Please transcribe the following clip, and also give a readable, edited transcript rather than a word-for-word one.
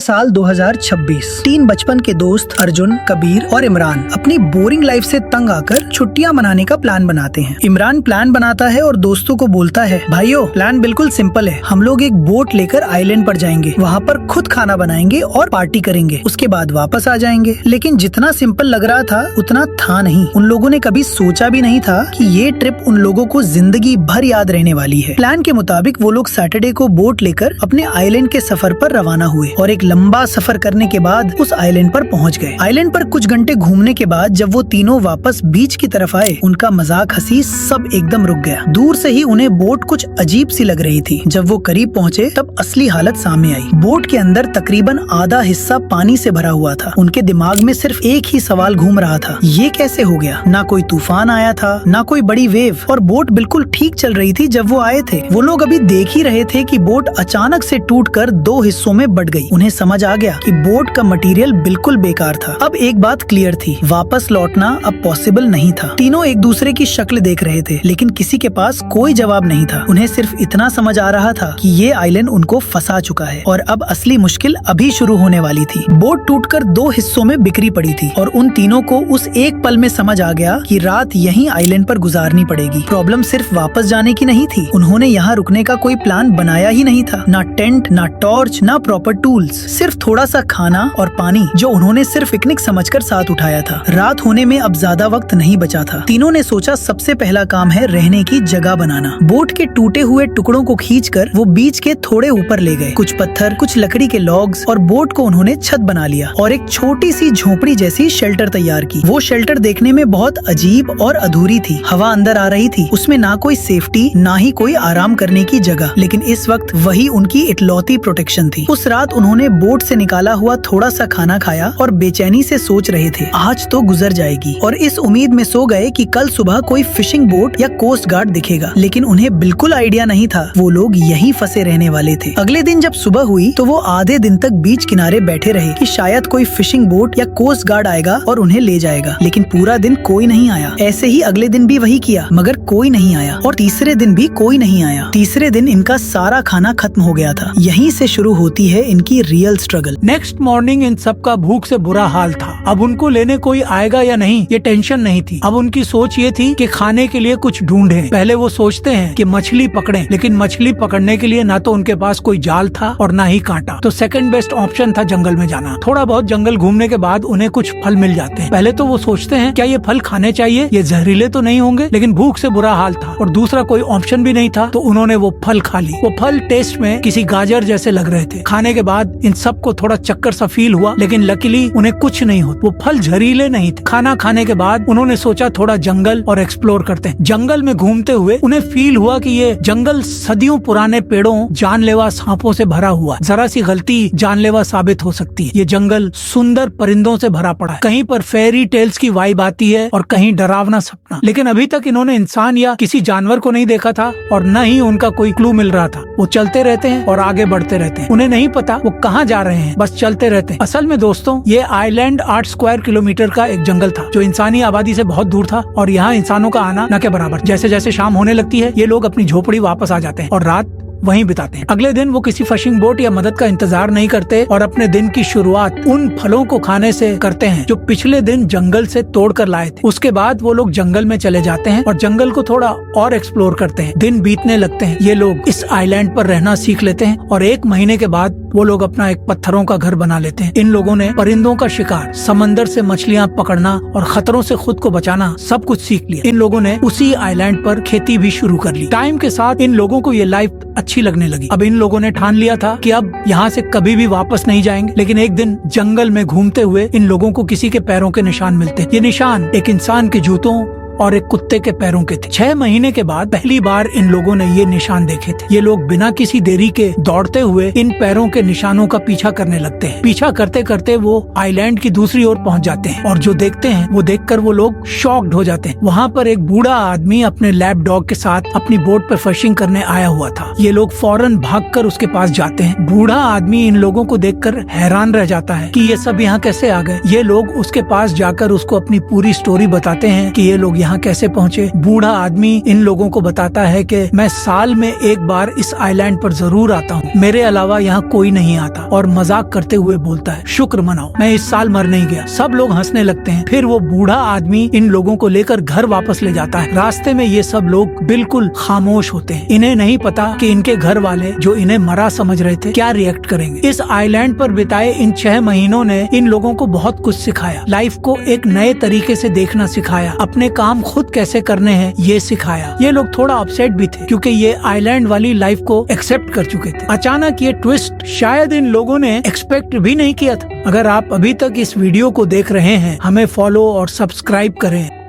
साल 2026 तीन बचपन के दोस्त अर्जुन, कबीर और इमरान अपनी बोरिंग लाइफ से तंग आकर छुट्टियां मनाने का प्लान बनाते हैं। इमरान प्लान बनाता है और दोस्तों को बोलता है, भाइयों प्लान बिल्कुल सिंपल है, हम लोग एक बोट लेकर आइलैंड पर जाएंगे, वहाँ पर खुद खाना बनाएंगे और पार्टी करेंगे, उसके बाद वापस आ जाएंगे। लेकिन जितना सिंपल लग रहा था उतना था नहीं। उन लोगों ने कभी सोचा भी नहीं था कि ये ट्रिप उन लोगों को जिंदगी भर याद रहने वाली है। प्लान के मुताबिक वो लोग सैटरडे को बोट लेकर अपने आइलैंड के सफर पर रवाना हुए और एक लंबा सफर करने के बाद उस आइलैंड पर पहुंच गए। आइलैंड पर कुछ घंटे घूमने के बाद जब वो तीनों वापस बीच की तरफ आए, उनका मजाक हंसी सब एकदम रुक गया। दूर से ही उन्हें बोट कुछ अजीब सी लग रही थी। जब वो करीब पहुंचे तब असली हालत सामने आई। बोट के अंदर तकरीबन आधा हिस्सा पानी से भरा हुआ था। उनके दिमाग में सिर्फ एक ही सवाल घूम रहा था, ये कैसे हो गया? ना कोई तूफान आया था, ना कोई बड़ी वेव, और बोट बिल्कुल ठीक चल रही थी जब वो आए थे। वो लोग अभी देख ही रहे थे कि बोट अचानक से टूटकर दो हिस्सों में बट गई। उन्हें समझ आ गया कि बोट का मटेरियल बिल्कुल बेकार था। अब एक बात क्लियर थी, वापस लौटना अब पॉसिबल नहीं था। तीनों एक दूसरे की शक्ल देख रहे थे, लेकिन किसी के पास कोई जवाब नहीं था। उन्हें सिर्फ इतना समझ आ रहा था कि ये आइलैंड उनको फंसा चुका है और अब असली मुश्किल अभी शुरू होने वाली थी। बोट टूटकर दो हिस्सों में बिखरी पड़ी थी और उन तीनों को उस एक पल में समझ आ गया कि रात यहीं आइलैंड पर गुजारनी पड़ेगी। प्रॉब्लम सिर्फ वापस जाने की नहीं थी, उन्होंने यहाँ रुकने का कोई प्लान बनाया ही नहीं था। ना टेंट, ना टॉर्च, ना प्रॉपर टूल्स, सिर्फ थोड़ा सा खाना और पानी जो उन्होंने सिर्फ पिकनिक समझकर साथ उठाया था। रात होने में अब ज्यादा वक्त नहीं बचा था। तीनों ने सोचा सबसे पहला काम है रहने की जगह बनाना। बोट के टूटे हुए टुकड़ों को खींचकर वो बीच के थोड़े ऊपर ले गए। कुछ पत्थर, कुछ लकड़ी के लॉग्स और बोट को उन्होंने छत बना लिया और एक छोटी सी झोपड़ी जैसी शेल्टर तैयार की। वो शेल्टर देखने में बहुत अजीब और अधूरी थी। हवा अंदर आ रही थी, उसमें ना कोई सेफ्टी, ना ही कोई आराम करने की जगह, लेकिन इस वक्त वही उनकी इकलौती प्रोटेक्शन थी। उस रात उन्होंने बोट से निकाला हुआ थोड़ा सा खाना खाया और बेचैनी से सोच रहे थे आज तो गुजर जाएगी, और इस उम्मीद में सो गए कि कल सुबह कोई फिशिंग बोट या कोस्ट गार्ड दिखेगा। लेकिन उन्हें बिल्कुल आइडिया नहीं था वो लोग यहीं फंसे रहने वाले थे। अगले दिन जब सुबह हुई तो वो आधे दिन तक बीच किनारे बैठे रहे कि शायद कोई फिशिंग बोट या कोस्ट गार्ड आएगा और उन्हें ले जाएगा, लेकिन पूरा दिन कोई नहीं आया। ऐसे ही अगले दिन भी वही किया, मगर कोई नहीं आया, और तीसरे दिन भी कोई नहीं आया। तीसरे दिन इनका सारा खाना खत्म हो गया था। यहीं से शुरू होती है इनकी रियल स्ट्रगल। नेक्स्ट मॉर्निंग इन सबका भूख से बुरा हाल था। अब उनको लेने कोई आएगा या नहीं ये टेंशन नहीं थी। अब उनकी सोच ये थी कि खाने के लिए कुछ ढूंढें। पहले वो सोचते हैं कि मछली पकड़ें, लेकिन मछली पकड़ने के लिए ना तो उनके पास कोई जाल था और ना ही कांटा। तो सेकंड बेस्ट ऑप्शन था जंगल में जाना। थोड़ा बहुत जंगल घूमने के बाद उन्हें कुछ फल मिल जाते हैं। पहले तो वो सोचते हैं क्या ये फल खाने चाहिए, ये जहरीले तो नहीं होंगे, लेकिन भूख से बुरा हाल था और दूसरा कोई ऑप्शन भी नहीं था, तो उन्होंने वो फल खा ली। वो फल टेस्ट में किसी गाजर जैसे लग रहे थे। खाने के बाद इन सबको थोड़ा चक्कर सा फील हुआ, लेकिन लकीली उन्हें कुछ नहीं हुआ। वो फल जहरीले नहीं थे। खाना खाने के बाद उन्होंने सोचा थोड़ा जंगल और एक्सप्लोर करते हैं। जंगल में घूमते हुए उन्हें फील हुआ कि ये जंगल सदियों पुराने पेड़ों, जानलेवा सांपों से भरा हुआ। जरा सी गलती जानलेवा साबित हो सकती है। ये जंगल सुंदर परिंदों से भरा पड़ा है। कहीं पर फेरी टेल्स की वाइब आती है और कहीं डरावना सपना। लेकिन अभी तक इन्होंने इंसान या किसी जानवर को नहीं देखा था और न ही उनका कोई क्लू मिल रहा था। वो चलते रहते हैं और आगे बढ़ते रहते हैं। उन्हें नहीं पता वो कहाँ जा रहे हैं, बस चलते रहते हैं। असल में दोस्तों ये आइलैंड 8 स्क्वायर किलोमीटर का एक जंगल था जो इंसानी आबादी से बहुत दूर था, और यहाँ इंसानों का आना न के बराबर। जैसे जैसे शाम होने लगती है ये लोग अपनी झोपड़ी वापस आ जाते हैं और रात वहीं बिताते हैं। अगले दिन वो किसी फिशिंग बोट या मदद का इंतजार नहीं करते और अपने दिन की शुरुआत उन फलों को खाने से करते हैं जो पिछले दिन जंगल से तोड़ कर लाए थे। उसके बाद वो लोग जंगल में चले जाते हैं और जंगल को थोड़ा और एक्सप्लोर करते हैं। दिन बीतने लगते हैं। ये लोग इस आइलैंड पर रहना सीख लेते हैं और 1 महीने के बाद वो लोग अपना एक पत्थरों का घर बना लेते हैं। इन लोगों ने परिंदों का शिकार, समंदर से मछलियाँ पकड़ना और खतरों से खुद को बचाना सब कुछ सीख लिया। इन लोगों ने उसी आइलैंड पर खेती भी शुरू कर ली। टाइम के साथ इन लोगों को ये लाइफ अच्छी लगने लगी। अब इन लोगों ने ठान लिया था कि अब यहाँ से कभी भी वापस नहीं जाएंगे। लेकिन एक दिन जंगल में घूमते हुए इन लोगों को किसी के पैरों के निशान मिलते हैं। ये निशान एक इंसान के जूतों और एक कुत्ते के पैरों के थे। 6 महीने के बाद पहली बार इन लोगों ने ये निशान देखे थे। ये लोग बिना किसी देरी के दौड़ते हुए इन पैरों के निशानों का पीछा करने लगते हैं। पीछा करते करते वो आइलैंड की दूसरी ओर पहुंच जाते हैं और जो देखते हैं वो देखकर वो लोग शॉक्ड हो जाते हैं। वहाँ पर एक बूढ़ा आदमी अपने लैब डॉग के साथ अपनी बोट पर फिशिंग करने आया हुआ था। ये लोग फौरन भागकर उसके पास जाते हैं। बूढ़ा आदमी इन लोगों को देखकर हैरान रह जाता है कि ये सब यहाँ कैसे आ गए। ये लोग उसके पास जाकर उसको अपनी पूरी स्टोरी बताते हैं कि ये लोग यहाँ यहाँ कैसे पहुँचे। बूढ़ा आदमी इन लोगों को बताता है कि मैं साल में एक बार इस आइलैंड पर जरूर आता हूँ, मेरे अलावा यहाँ कोई नहीं आता, और मजाक करते हुए बोलता है शुक्र मनाओ मैं इस साल मर नहीं गया। सब लोग हंसने लगते हैं। फिर वो बूढ़ा आदमी इन लोगों को लेकर घर वापस ले जाता है। रास्ते में ये सब लोग बिल्कुल खामोश होते हैं। इन्हें नहीं पता कि इनके घर वाले जो इन्हें मरा समझ रहे थे क्या रिएक्ट करेंगे। इस आइलैंड पर बिताए इन 6 महीनों ने इन लोगों को बहुत कुछ सिखाया। लाइफ को एक नए तरीके से देखना सिखाया, अपने काम खुद कैसे करने हैं ये सिखाया। ये लोग थोड़ा अपसेट भी थे क्योंकि ये आइलैंड वाली लाइफ को एक्सेप्ट कर चुके थे। अचानक ये ट्विस्ट शायद इन लोगों ने एक्सपेक्ट भी नहीं किया था। अगर आप अभी तक इस वीडियो को देख रहे हैं, हमें फॉलो और सब्सक्राइब करें।